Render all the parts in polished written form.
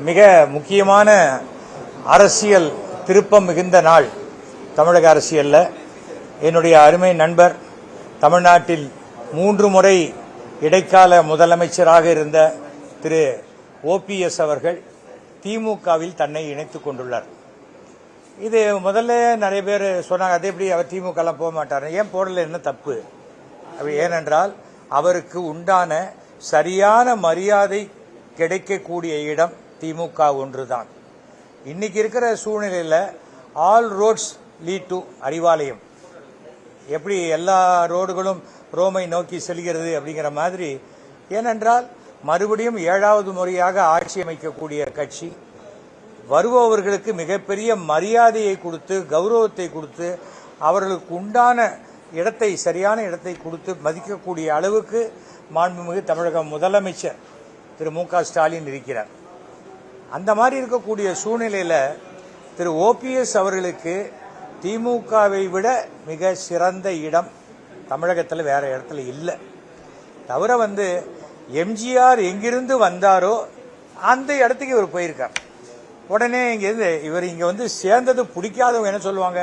மிக முக்கியமான அரசியல் திருப்பம் மிகுந்த நாள் தமிழக அரசியல்ல. என்னுடைய அருமை நண்பர், தமிழ்நாட்டில் 3 முறை இடைக்கால முதலமைச்சராக இருந்த திரு OPS அவர்கள் திமுகவில் தன்னை இணைத்துக் கொண்டுள்ளார். இது முதல்ல நிறைய பேர் சொன்னாங்க, அதே எப்படி அவர் திமுகலாம் போக மாட்டார், ஏன் போடல, என்ன தப்பு? ஏனென்றால் அவருக்கு உண்டான சரியான மரியாதை கிடைக்கக்கூடிய இடம் திமுக ஒன்றுதான். இன்னைக்கு இருக்கிற சூழ்நிலையில் all roads lead to Arivalayam, எப்படி எல்லா ரோடுகளும் ரோமை நோக்கி செல்கிறது அப்படிங்கிற மாதிரி. ஏனென்றால் மறுபடியும் 7வது முறையாக ஆட்சி அமைக்கக்கூடிய கட்சி வருபவர்களுக்கு மிகப்பெரிய மரியாதையை கொடுத்து, கௌரவத்தை கொடுத்து, அவர்களுக்கு உண்டான இடத்தை, சரியான இடத்தை கொடுத்து மதிக்கக்கூடிய அளவுக்கு மாண்புமிகு தமிழக முதலமைச்சர் திரு மு க ஸ்டாலின் இருக்கிறார். அந்த மாதிரி இருக்கக்கூடிய சூழ்நிலையில் திரு OPS அவர்களுக்கு திமுகவை விட மிக சிறந்த இடம் தமிழகத்தில் வேற இடத்துல இல்லை. தவிர எம்ஜிஆர் எங்கிருந்து வந்தாரோ அந்த இடத்துக்கு இவர் போயிருக்கார். உடனே இவர் இங்க சேர்ந்தது பிடிக்காதவங்க என்ன சொல்லுவாங்க,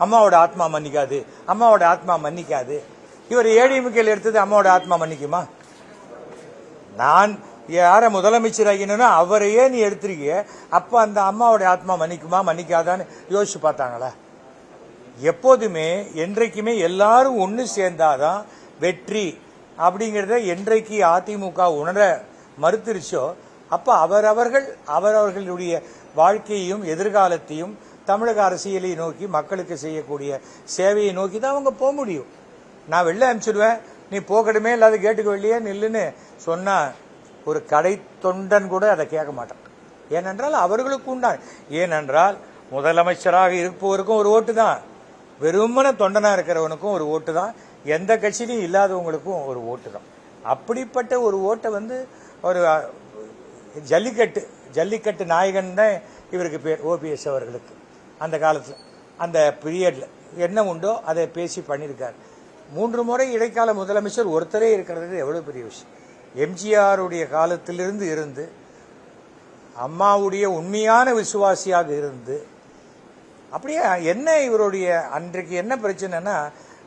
அம்மாவோட ஆத்மா மன்னிக்காது, அம்மாவோட ஆத்மா மன்னிக்காது. இவர் ஏடிஎம்கேல எடுத்தது அம்மாவோட ஆத்மா மன்னிக்குமா? நான் யார முதலமைச்சர் ஆகினா அவரையே நீ எடுத்திருக்கிய, அப்ப அந்த அம்மாவோட ஆத்மா மன்னிக்குமா மன்னிக்காதான்னு யோசிச்சு பார்த்தாங்களா? எப்போதுமே என்றைக்குமே எல்லாரும் ஒன்று சேர்ந்தாதான் வெற்றி அப்படிங்கிறத என்றைக்கு அதிமுக உணர மறுத்துருச்சோ அப்ப அவரவர்களுடைய வாழ்க்கையையும் எதிர்காலத்தையும் தமிழக அரசியலை நோக்கி, மக்களுக்கு செய்யக்கூடிய சேவையை நோக்கி தான் அவங்க போக முடியும். நான் வெளில அனுப்பிச்சிடுவேன், நீ போகணுமே இல்லாத கேட்டுக்கு வெளியே நில்லுன்னு சொன்னா ஒரு கடை தொண்டன் கூட அதை கேட்க மாட்டான். ஏனென்றால் அவர்களுக்கு உண்டான, ஏனென்றால் முதலமைச்சராக இருப்பவருக்கும் ஒரு ஓட்டு தான், வெறுமன தொண்டனா இருக்கிறவனுக்கும் ஒரு ஓட்டு தான், எந்த கட்சியிலையும் இல்லாதவங்களுக்கும் ஒரு ஓட்டு தான். அப்படிப்பட்ட ஒரு ஓட்டை ஒரு ஜல்லிக்கட்டு நாயகன் தான் இவருக்கு பேர் OPS அவர்களுக்கு. அந்த காலத்தில் அந்த பீரியட்ல என்ன உண்டோ அதை பேசி பண்ணியிருக்காரு. 3 முறை இடைக்கால முதலமைச்சர் ஒருத்தரே இருக்கிறது எவ்வளவு பெரிய விஷயம். எம்ஜிஆருடைய காலத்திலிருந்து இருந்து, அம்மாவுடைய உண்மையான விசுவாசியாக இருந்து, அப்படியே என்ன இவருடைய அன்றைக்கு என்ன பிரச்சனைனா,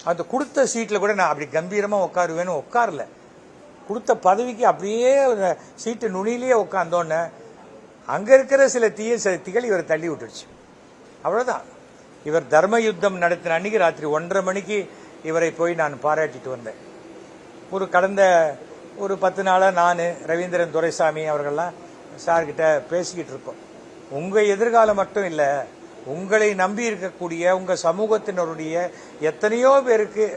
அந்த கொடுத்த சீட்டில் கூட நான் அப்படி கம்பீரமா உட்காருவேன்னு உட்காரல. கொடுத்த பதவிக்கு அப்படியே சீட்டு நுனியிலேயே உட்காந்தோன்னு அங்க இருக்கிற சில தீய சக்திகள் இவரை தள்ளி விட்டுருச்சு. அவ்வளவுதான். இவர் தர்ம யுத்தம் நடத்தின அன்னைக்கு ராத்திரி 1:30 மணிக்கு இவரை போய் நான் பாராட்டிட்டு வந்தேன். கடந்த ஒரு 10 நாளா நான், ரவீந்திரன் துரைசாமி அவர்கள்லாம் சார்கிட்ட பேசிக்கிட்டு இருக்கோம். உங்க எதிர்காலம் மட்டும் இல்ல, உங்களை நம்பி இருக்கக்கூடிய உங்க சமூகத்தினருடைய எத்தனையோ பேருக்கு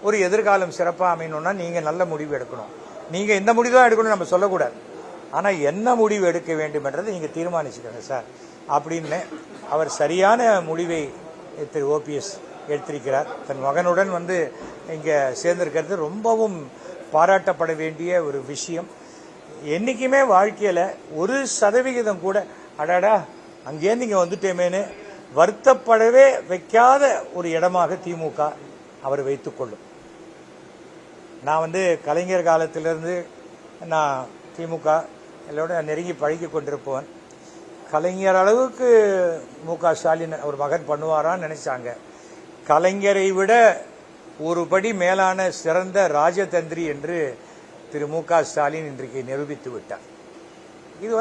ஒரு எதிர்காலம் சிறப்பா அமையணும்னா நீங்க நல்ல முடிவு எடுக்கணும். நீங்க இந்த முடிவு தான் எடுக்கணும் நம்ம சொல்லக்கூடாது, ஆனா என்ன முடிவு எடுக்க வேண்டும் என்றதை நீங்க தீர்மானிச்சுக்கோங்க சார் அப்படின்னு அவர் சரியான முடிவை திரு OPS எடுத்திருக்கிறார். தன் மகனுடன் இங்க சேர்ந்திருக்கிறது ரொம்பவும் பாராட்டப்பட வேண்டிய ஒரு விஷயம். என்னைக்குமே வாழ்க்கையில 1% கூட அடாடா அங்கேருந்து இங்க வந்துட்டேமேன்னு வருத்தப்படவே வைக்காத ஒரு இடமாக திமுக அவர் வைத்துக் கொள்ளும். நான் கலைஞர் காலத்திலிருந்து நான் திமுக எல்லோட நெருங்கி பழகி கொண்டிருப்பவன். கலைஞர் அளவுக்கு மு க ஸ்டாலின் ஒரு மகன் பண்ணுவாரான்னு நினைச்சாங்க. கலைஞரை விட ஒரு படி மேலான சிறந்த ராஜதந்திரி என்று திரு மு க ஸ்டாலின் இன்றைக்கு நிரூபித்து விட்டார். இது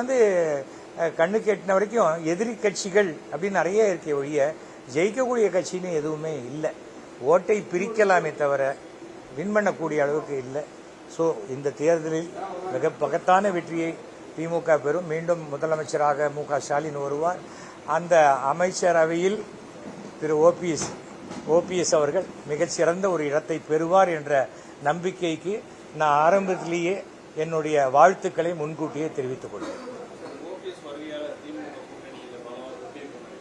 கண்ணுக்கு எட்டின வரைக்கும் எதிரி கட்சிகள் அப்படின்னு நிறைய இருக்க ஒழிய ஜெயிக்கக்கூடிய கட்சின்னு எதுவுமே இல்லை. ஓட்டை பிரிக்கலாமே தவிர வின் பண்ணக்கூடிய அளவுக்கு இல்லை. ஸோ இந்த தேர்தலில் மிக பகத்தான வெற்றியை திமுக பெறும். மீண்டும் முதலமைச்சராக மு க ஸ்டாலின் வருவார். அந்த அமைச்சரவையில் திரு OPS அவர்கள் மிகச்சிறந்த ஒரு இடத்தை பெறுவார் என்ற நம்பிக்கைக்கு நான் ஆரம்பத்திலேயே என்னுடைய வாழ்த்துக்களை முன்கூட்டியே தெரிவித்துக் கொள்கிறேன்.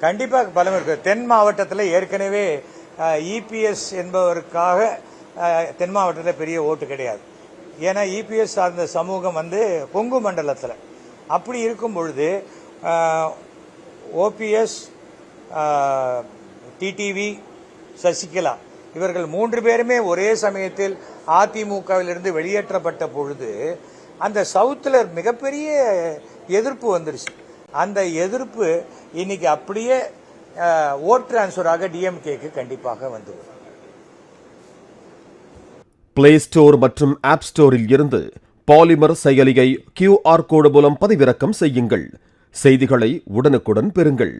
கண்டிப்பாக பலம் இருக்கு. தென் மாவட்டத்தில் ஏற்கனவே EPS என்பவருக்காக தென் மாவட்டத்தில் பெரிய ஓட்டு கிடையாது. ஏன்னா EPS சார்ந்த சமூகம் கொங்கு மண்டலத்தில். அப்படி இருக்கும் பொழுது OPS, TTV, சசிகலா இவர்கள் 3 பேருமே ஒரே சமயத்தில் அதிமுகவிலிருந்து வெளியேற்றப்பட்ட பொழுது அந்த சவுத்தில் மிகப்பெரிய எதிர்ப்பு வந்துருச்சு. அந்த எதிர்ப்பு இன்னைக்கு அப்படியே ஓட் டிரான்ஸ்பராக டிஎம்கேக்கு கண்டிப்பாக வந்துவிடும். பிளே ஸ்டோர் மற்றும் ஆப் ஸ்டோரில் இருந்து பாலிமர் செயலியை QR கோடு மூலம் பதிவிறக்கம் செய்யுங்கள். செய்திகளை உடனுக்குடன் பெறுங்கள்.